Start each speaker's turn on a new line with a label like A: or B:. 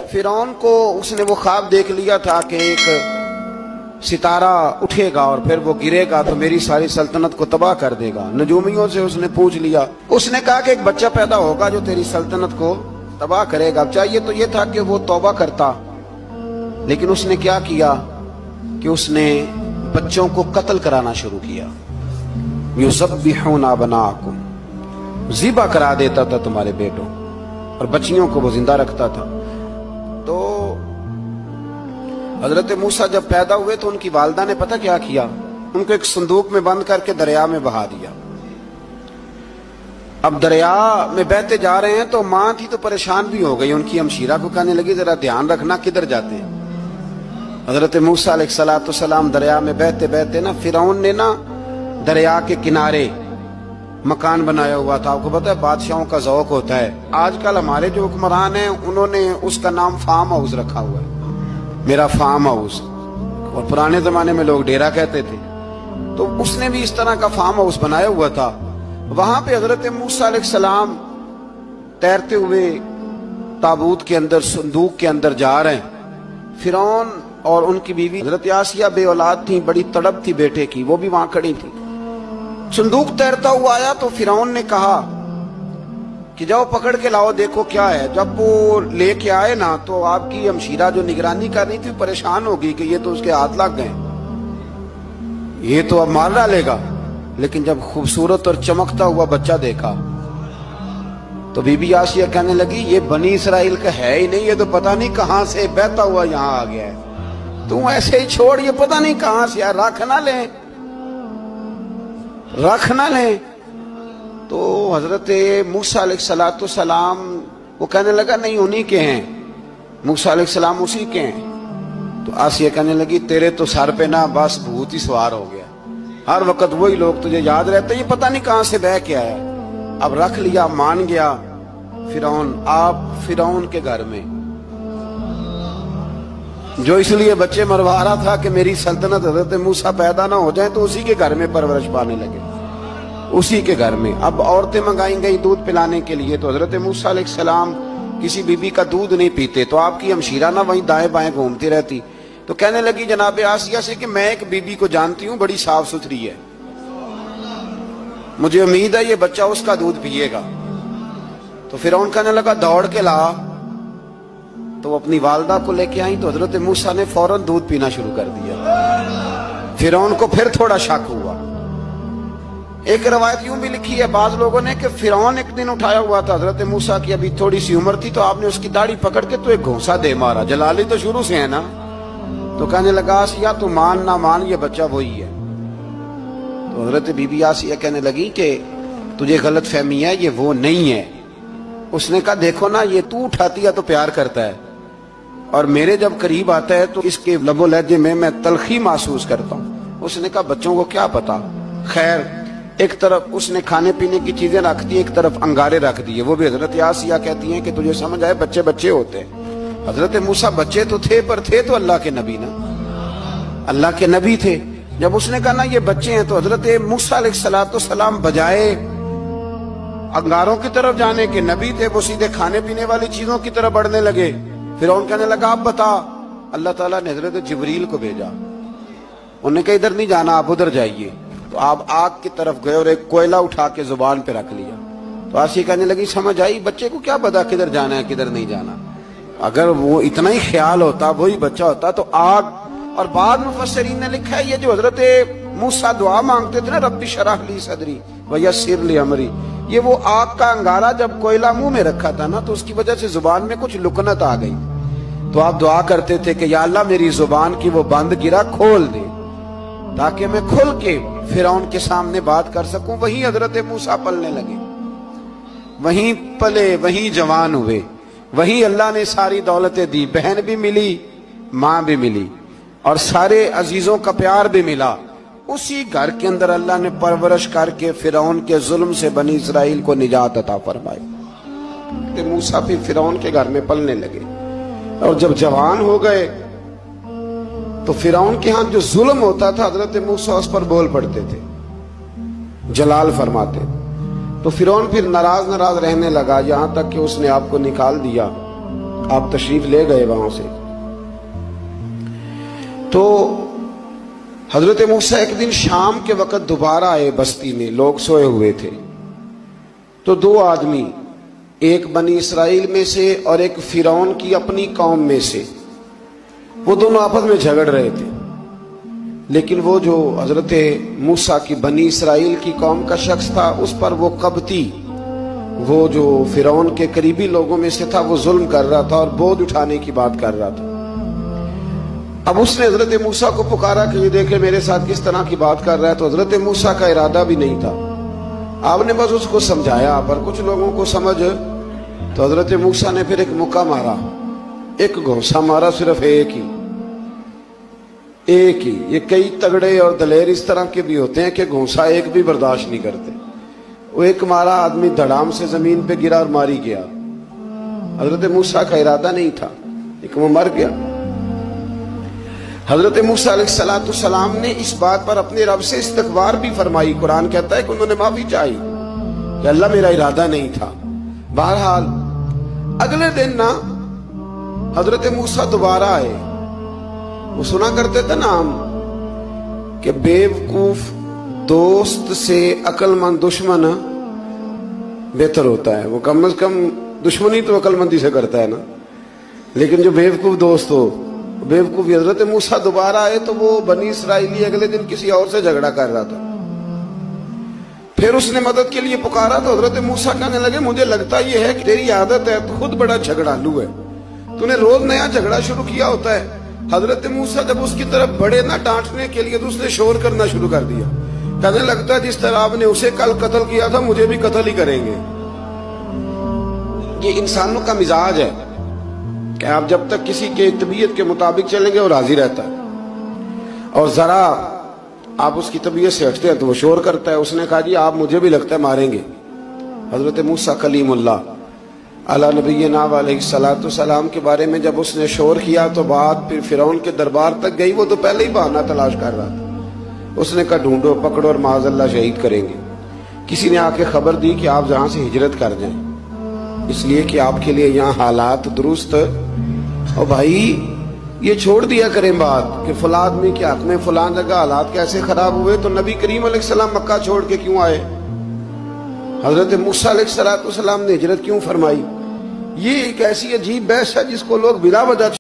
A: फिरौन को उसने वो ख्वाब देख लिया था कि एक सितारा उठेगा और फिर वो गिरेगा तो मेरी सारी सल्तनत को तबाह कर देगा। नजूमियों से उसने पूछ लिया, उसने कहा कि एक बच्चा पैदा होगा जो तेरी सल्तनत को तबाह करेगा। चाहिए तो ये था कि वो तौबा करता, लेकिन उसने क्या किया कि उसने बच्चों को कत्ल कराना शुरू किया। युज़ब्बिहूना अबनाअकुम, ज़िबा करा देता था तुम्हारे बेटों, और बच्चियों को वो जिंदा रखता था। तो हजरत मूसा जब पैदा हुए तो उनकी वालदा ने पता क्या किया, उनको एक संदूक में बंद करके दरिया में बहा दिया। अब दरिया में बहते जा रहे हैं तो मां थी तो परेशान भी हो गई, उनकी हमशीरा को कहने लगी जरा ध्यान रखना किधर जाते हैं। हजरत मूसा अलैहिस्सलाम दरिया में बहते बहते ना फिरौन ने ना दरिया के किनारे मकान बनाया हुआ था। आपको पता है बादशाहों का ज़ौक होता है। आजकल हमारे जो हुक्मरान हैं उन्होंने उसका नाम फार्म हाउस रखा हुआ है, मेरा फार्म हाउस, और पुराने जमाने में लोग डेरा कहते थे। तो उसने भी इस तरह का फार्म हाउस बनाया हुआ था। वहां पे हजरत मूसा अलैहिस्सलाम तैरते हुए ताबूत के अंदर, संदूक के अंदर जा रहे हैं। फिरौन और उनकी बीवी हजरत आसिया बे औलाद थी, बड़ी तड़प थी बेटे की, वो भी वहां खड़ी थी। संदूक तैरता हुआ आया तो फिरौन ने कहा कि जाओ पकड़ के लाओ, देखो क्या है। जब वो लेके आए ना तो आपकी हमशीरा जो निगरानी कर रही थी परेशान हो गई कि ये तो उसके हाथ लग गए, ये तो अब मार डालेगा। लेकिन जब खूबसूरत और चमकता हुआ बच्चा देखा तो बीबी आसिया कहने लगी ये बनी इसराइल का है ही नहीं, ये तो पता नहीं कहां से बहता हुआ यहां आ गया है। तू ऐसे ही छोड़, ये पता नहीं कहां से, रख ना ले, रख ना ले। तो हजरत मूसा अलैहिस्सलाम वो कहने लगा नहीं उन्हीं के हैं, मूसा अलैहिस्सलाम उसी के हैं। तो आसिया कहने लगी तेरे तो सर पे ना बस भूत ही सवार हो गया, हर वक्त वही लोग तुझे याद रहते, ये पता नहीं कहां से बह के आया। अब रख लिया, मान गया फिरौन। आप फिरौन के घर में जो इसलिए बच्चे मरवा रहा था कि मेरी सल्तनत हजरत मूसा पैदा ना हो जाए, तो उसी के घर में परवरिश पाने लगे, उसी के घर में। अब औरतें मंगाई गई दूध पिलाने के लिए, तो हजरत मूसा अलैहिस्सलाम किसी बीबी का दूध नहीं पीते, तो आपकी हमशीरा ना वहीं दाएं बाएं घूमती रहती। तो कहने लगी जनाब आसिया से कि मैं एक बीबी को जानती हूं, बड़ी साफ सुथरी है, मुझे उम्मीद है ये बच्चा उसका दूध पिएगा। तो फिरौन कहने लगा दौड़ के ला। तो वो अपनी वालदा को लेके आई तो हजरत मूसा ने फौरन दूध पीना शुरू कर दिया। फिरौन को फिर थोड़ा शक हुआ। एक रवायत यूं भी लिखी है बाज लोगों ने कि फिरौन एक दिन उठाया हुआ था हजरत मूसा की, अभी थोड़ी सी उम्र थी, तो आपने उसकी दाढ़ी पकड़ के तो एक घोंसा दे मारा। जलाली तो शुरू से है ना। तो कहने लगा आसिया तू मान ना मान, ये बच्चा वही है। तो हजरत बीबी आसिया कहने लगी कि तुझे गलत फहमी है, ये वो नहीं है। उसने कहा देखो ना, ये तू उठाती है तो प्यार करता है, और मेरे जब करीब आता है तो इसके लबो लहजे में मैं तलखी महसूस करता हूँ। उसने कहा बच्चों को क्या पता। खैर, एक तरफ उसने खाने पीने की चीजें रख दी, एक तरफ अंगारे रख दिए। वो भी हजरत आसिया कहती हैं कि तुझे समझ आए बच्चे बच्चे होते हैं। हजरत मूसा बच्चे तो थे, पर थे तो अल्लाह के नबी ना, अल्लाह के नबी थे। जब उसने कहा ना ये बच्चे हैं, तो हजरत मूसा अलैहिस्सलाम बजाए अंगारों की तरफ जाने के, नबी थे, वो सीधे खाने पीने वाली चीजों की तरफ बढ़ने लगे। फिरौन कहने लगा आप बता। अल्लाह ताला ने हजरत जिब्रील को भेजा, उन्होंने कहा इधर नहीं जाना, आप उधर जाइए। तो आप आग की तरफ गए और एक कोयला उठा के जुबान पे रख लिया। तो आसिया कहने लगी समझ आई, बच्चे को क्या पता किधर जाना है किधर नहीं जाना। अगर वो इतना ही ख्याल होता, वही बच्चा होता तो आग। और बाद मुफस्सिरीन ने लिखा है ये जो हजरत मूसा दुआ मांगते थे ना, रब्बी शरह ली सदरी व यस्सिर ली अमरी, ये वो आग का अंगारा जब कोयला मुंह में रखा था ना, तो उसकी वजह से जुबान में कुछ लुकनत आ गई। तो आप दुआ करते थे कि या अल्लाह मेरी जुबान की वो बंद गिरा खोल दे, ताकि मैं खुल के फिरौन के सामने बात कर सकूं। वहीं हजरत मूसा पलने लगे, वहीं पले, वहीं जवान हुए, वहीं अल्लाह ने सारी दौलतें दी, बहन भी मिली, मां भी मिली, और सारे अजीजों का प्यार भी मिला। उसी घर के अंदर अल्लाह ने परवरिश करके फिरौन के जुल्म से बनी इसराइल को निजात अता फरमाई। मूसा भी फिरौन के घर में पलने लगे, और जब जवान हो गए तो फिरौन के यहाँ जो जुल्म होता था हजरत मूसा उस पर बोल पड़ते थे, जलाल फरमाते। तो फिरौन फिर नाराज नाराज रहने लगा, यहां तक कि उसने आपको निकाल दिया آپ تشریف لے گئے وہاں سے. تو حضرت موسیٰ ایک دن شام کے وقت دوبارہ آئے بستی میں، لوگ سوئے ہوئے تھے. تو دو آدمی، ایک بنی اسرائیل میں سے اور ایک فرعون کی اپنی قوم میں سے، وہ دونوں آپس میں جھگڑ رہے تھے. لیکن وہ جو حضرت موسیٰ کی بنی اسرائیل کی قوم کا شخص تھا، اس پر وہ قبطی، وہ جو فرعون کے قریبی لوگوں میں سے تھا، وہ ظلم کر رہا تھا اور بوجھ اٹھانے کی بات کر رہا تھا. اب اس نے حضرت موسیٰ کو پکارا کہ یہ دیکھے میرے ساتھ کس طرح کی بات کر رہا ہے. تو حضرت موسیٰ کا ارادہ بھی نہیں تھا، آپ نے بس اس کو سمجھایا. پر کچھ لوگوں کو سمجھ، تو حضرت موسیٰ نے پھر ایک مکہ مارا، ایک گھونسا مارا، صرف ایک ہی. یہ کئی تگڑے اور دلیر اس طرح کے بھی ہوتے ہیں کہ گھونسا ایک بھی برداشت نہیں کرتے. وہ ایک مارا، آدمی دھڑام سے زمین پہ گرا اور ماری گیا. حضرت موسیٰ کا ارادہ نہیں تھا لیکن وہ مر گیا. حضرت موسیٰ علیہ السلام نے اس بات پر اپنے رب سے استغفار بھی فرمائی. قرآن کہتا ہے کہ انہوں نے معافی چاہی کہ اللہ میرا ارادہ نہیں تھا. بہرحال اگلے دن نا حضرت موسیٰ دوبارہ آئے. وہ سنا کرتے تھے نا ہم کہ بیوقوف دوست سے عقل مند دشمن بہتر ہوتا ہے. وہ کم از کم دشمنی تو عقل مندی سے کرتا ہے نا، لیکن جو بیوقوف دوست ہو بیوقوف. حضرت موسیٰ دوبارہ آئے تو وہ بنی اسرائیلی اگلے دن کسی اور سے جھگڑا کر رہا تھا. پھر اس نے مدد کے لیے پکارا تو حضرت موسیٰ کہنے لگے مجھے لگتا یہ ہے کہ تیری عادت ہے، تو خود بڑا جھگڑالو ہے، تو نے روز نیا جھگڑا شروع کیا ہوتا ہے. حضرت موسیٰ جب اس کی طرف بڑے نہ ڈانٹنے کے لیے تو اس نے شور کرنا شروع کر دیا. کہنے لگتا ہے جس طرح آپ نے اسے کل قتل کیا تھا مجھے بھی قتل ہی کریں گے. یہ انسانوں کا مزاج ہے کہ آپ جب تک کسی کے طبیعت کے مطابق چلیں گے وہ راضی رہتا ہے، اور ذرا آپ اس کی طبیعت سے ہٹتے ہیں تو وہ شور کرتا ہے. اس نے کہا جی آپ مجھے بھی لگتا ہے ماریں گے. حضرت موسیٰ کلیم اللہ علی نبینا علیہ السلام کے بارے میں جب اس نے شور کیا تو بات پھر فرعون کے دربار تک گئی. وہ تو پہلے ہی بہانہ تلاش کر رہا تھا. اس نے کہا ڈھونڈو، پکڑو اور معاذ اللہ شہید کریں گے. کسی نے آ کے خبر دی کہ آپ جہاں سے ہجرت کر جائیں، اس لیے کہ آپ کے لیے یہاں حالات درست. اور بھائی یہ چھوڑ دیا کریں بات کہ فلاں آدمی کے حق میں فلاں جگہ حالات کیسے خراب ہوئے تو نبی کریم علیہ السلام مکہ چھوڑ کے کیوں آئے، حضرت موسیٰ علیہ السلام نے ہجرت کیوں فرمائی. یہ ایک ایسی عجیب بحث ہے جس کو لوگ بلا وجہ